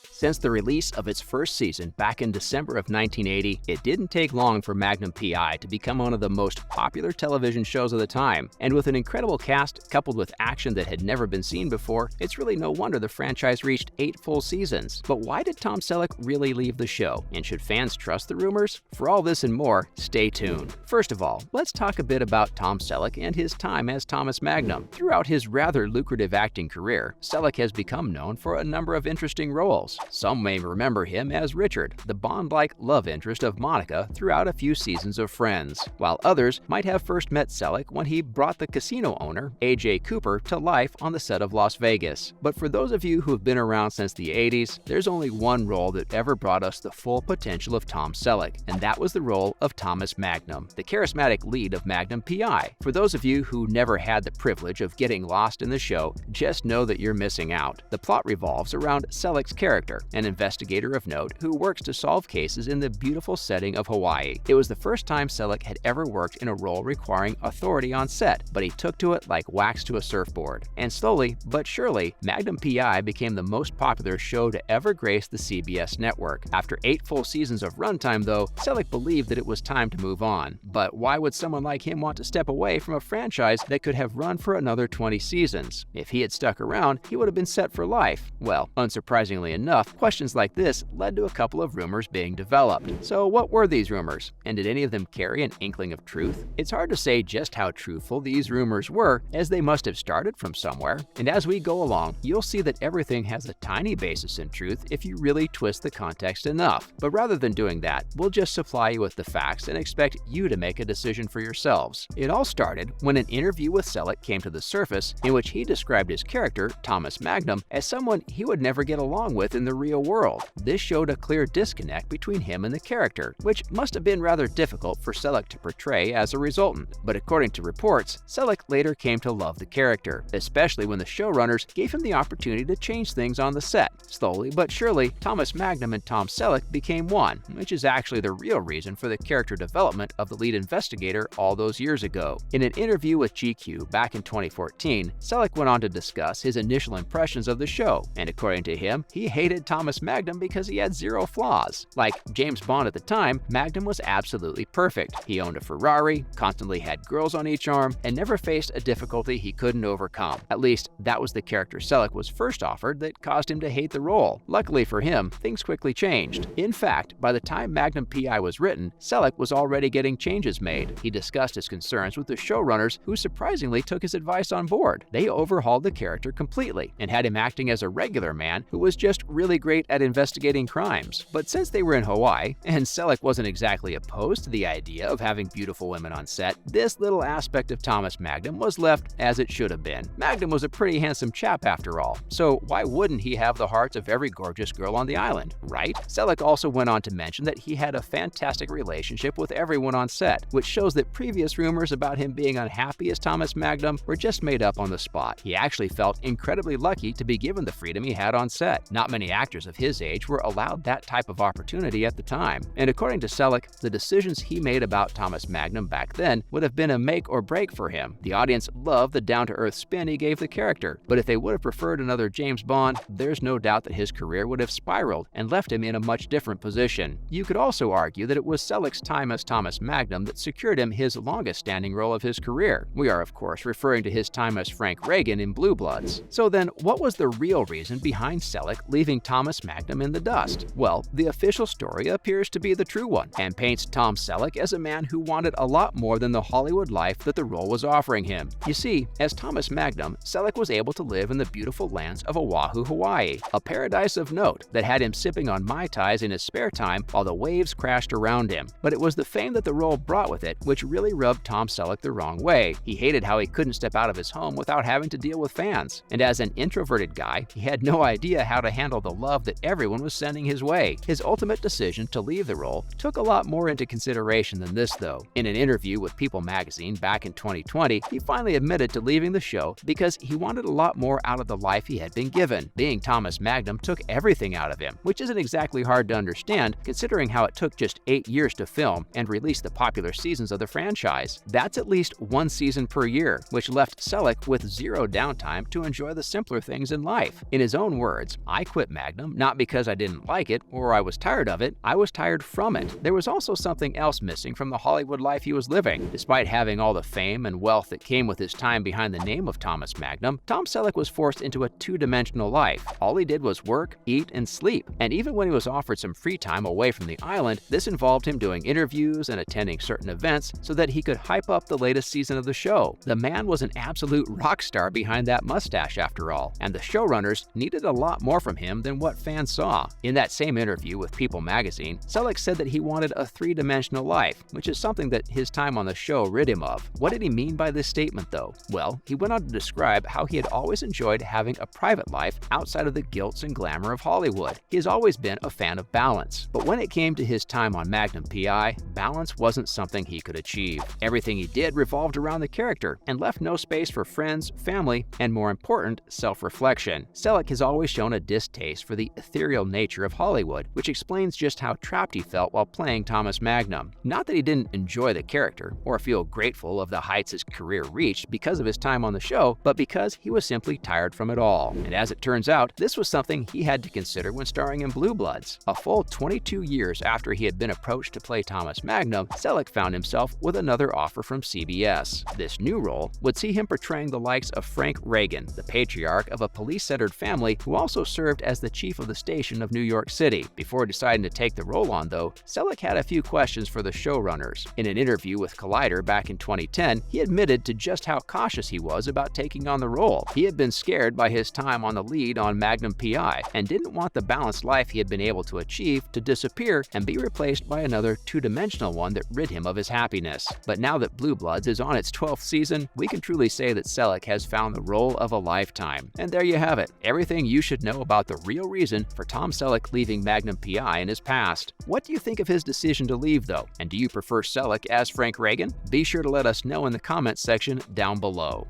Since the release of its first season back in December of 1980, it didn't take long for Magnum P.I. to become one of the most popular television shows of the time. And with an incredible cast coupled with action that had never been seen before, it's really no wonder the franchise reached 8 full seasons. But why did Tom Selleck really leave the show? And should fans trust the rumors? For all this and more, stay tuned. First of all, let's talk a bit about Tom Selleck and his time as Thomas Magnum. Throughout his rather lucrative acting career, Selleck has become known for a number of interesting roles. Some may remember him as Richard, the Bond-like love interest of Monica throughout a few seasons of Friends, while others might have first met Selleck when he brought the casino owner, A.J. Cooper, to life on the set of Las Vegas. But for those of you who have been around since the 80s, there's only one role that ever brought us the full potential of Tom Selleck, and that was the role of Thomas Magnum, the charismatic lead of Magnum P.I. For those of you who never had the privilege of getting lost in the show, just know that you're missing out. The plot revolves around Selleck's character, an investigator of note who works to solve cases in the beautiful setting of Hawaii. It was the first time Selleck had ever worked in a role requiring authority on set, but he took to it like wax to a surfboard. And slowly but surely, Magnum P.I. became the most popular show to ever grace the CBS network. After 8 full seasons of runtime, though, Selleck believed that it was time to move on. But why would someone like him want to step away from a franchise that could have run for another 20 seasons? If he had stuck around, he would have been set for life. Well, unsurprisingly enough, questions like this led to a couple of rumors being developed. So what were these rumors? And did any of them carry an inkling of truth? It's hard to say just how truthful these rumors were, as they must have started from somewhere. And as we go along, you'll see that everything has a tiny basis in truth if you really twist the context enough. But rather than doing that, we'll just supply you with the facts and expect you to make a decision for yourselves. It all started when an interview with Selleck came to the surface, in which he described his character, Thomas Magnum, as someone he would never get along with in the real world. This showed a clear disconnect between him and the character, which must have been rather difficult for Selleck to portray as a resultant. But according to reports, Selleck later came to love the character, especially when the showrunners gave him the opportunity to change things on the set. Slowly but surely, Thomas Magnum and Tom Selleck became one, which is actually the real reason for the character development of the lead investigator all those years ago. In an interview with GQ back in 2014, Selleck went on to discuss his initial impressions of the show, and according to him, he hated Thomas Magnum because he had 0 flaws. Like James Bond at the time, Magnum was absolutely perfect. He owned a Ferrari, constantly had girls on each arm, and never faced a difficulty he couldn't overcome. At least, that was the character Selleck was first offered that caused him to hate the role. Luckily for him, things quickly changed. In fact, by the time Magnum P.I. was written, Selleck was already getting changes made. He discussed his concerns with the showrunners, who surprisingly took his advice on board. They overhauled the character completely and had him acting as a regular man who was just really great at investigating crimes. But since they were in Hawaii, and Selleck wasn't exactly opposed to the idea of having beautiful women on set, this little aspect of Thomas Magnum was left as it should have been. Magnum was a pretty handsome chap after all, so why wouldn't he have the hearts of every gorgeous girl on the island, right? Selleck also went on to mention that he had a fantastic relationship with everyone on set, which shows that previous rumors about him being unhappy as Thomas Magnum were just made up on the spot. He actually felt incredibly lucky to be given the freedom he had on set. Not many actors of his age were allowed that type of opportunity at the time. And according to Selleck, the decisions he made about Thomas Magnum back then would have been a make or break for him. The audience loved the down-to-earth spin he gave the character, but if they would have preferred another James Bond, there's no doubt that his career would have spiraled and left him in a much different position. You could also argue that it was Selleck's time as Thomas Magnum that secured him his longest-standing role of his career. We are, of course, referring to his time as Frank Reagan in Blue Bloods. So then, what was the real reason behind Selleck leaving Thomas Magnum in the dust? Well, the official story appears to be the true one, and paints Tom Selleck as a man who wanted a lot more than the Hollywood life that the role was offering him. You see, as Thomas Magnum, Selleck was able to live in the beautiful lands of Oahu, Hawaii, a paradise of note that had him sipping on Mai Tais in his spare time while the waves crashed around him. But it was the fame that the role brought with it which really rubbed Tom Selleck the wrong way. He hated how he couldn't step out of his home without having to deal with fans. And as an introverted guy, he had no idea how to handle the love that everyone was sending his way. His ultimate decision to leave the role took a lot more into consideration than this, though. In an interview with People magazine back in 2020, he finally admitted to leaving the show because he wanted a lot more out of the life he had been given. Being Thomas Magnum took everything out of him, which isn't exactly hard to understand considering how it took just 8 years to film and release the popular seasons of the franchise. That's at least 1 season per year, which left Selleck with 0 downtime to enjoy the simpler things in life. In his own words, "I quit quit Magnum, not because I didn't like it or I was tired of it, I was tired from it. There was also something else missing from the Hollywood life he was living. Despite having all the fame and wealth that came with his time behind the name of Thomas Magnum, Tom Selleck was forced into a two-dimensional life. All he did was work, eat, and sleep. And even when he was offered some free time away from the island, this involved him doing interviews and attending certain events so that he could hype up the latest season of the show. The man was an absolute rock star behind that mustache after all, and the showrunners needed a lot more from him than what fans saw. In that same interview with People magazine, Selleck said that he wanted a three-dimensional life, which is something that his time on the show rid him of. What did he mean by this statement though? Well, he went on to describe how he had always enjoyed having a private life outside of the gilts and glamour of Hollywood. He has always been a fan of balance. But when it came to his time on Magnum P.I., balance wasn't something he could achieve. Everything he did revolved around the character and left no space for friends, family, and more important, self-reflection. Selleck has always shown a distaste for the ethereal nature of Hollywood, which explains just how trapped he felt while playing Thomas Magnum. Not that he didn't enjoy the character or feel grateful of the heights his career reached because of his time on the show, but because he was simply tired from it all. And as it turns out, this was something he had to consider when starring in Blue Bloods. A full 22 years after he had been approached to play Thomas Magnum, Selleck found himself with another offer from CBS. This new role would see him portraying the likes of Frank Reagan, the patriarch of a police-centered family who also served as the chief of the station of New York City. Before deciding to take the role on, though, Selleck had a few questions for the showrunners. In an interview with Collider back in 2010, he admitted to just how cautious he was about taking on the role. He had been scared by his time on the lead on Magnum P.I. and didn't want the balanced life he had been able to achieve to disappear and be replaced by another two-dimensional one that rid him of his happiness. But now that Blue Bloods is on its 12th season, we can truly say that Selleck has found the role of a lifetime. And there you have it, everything you should know about the real reason for Tom Selleck leaving Magnum P.I. in his past. What do you think of his decision to leave though? And do you prefer Selleck as Frank Reagan? Be sure to let us know in the comments section down below.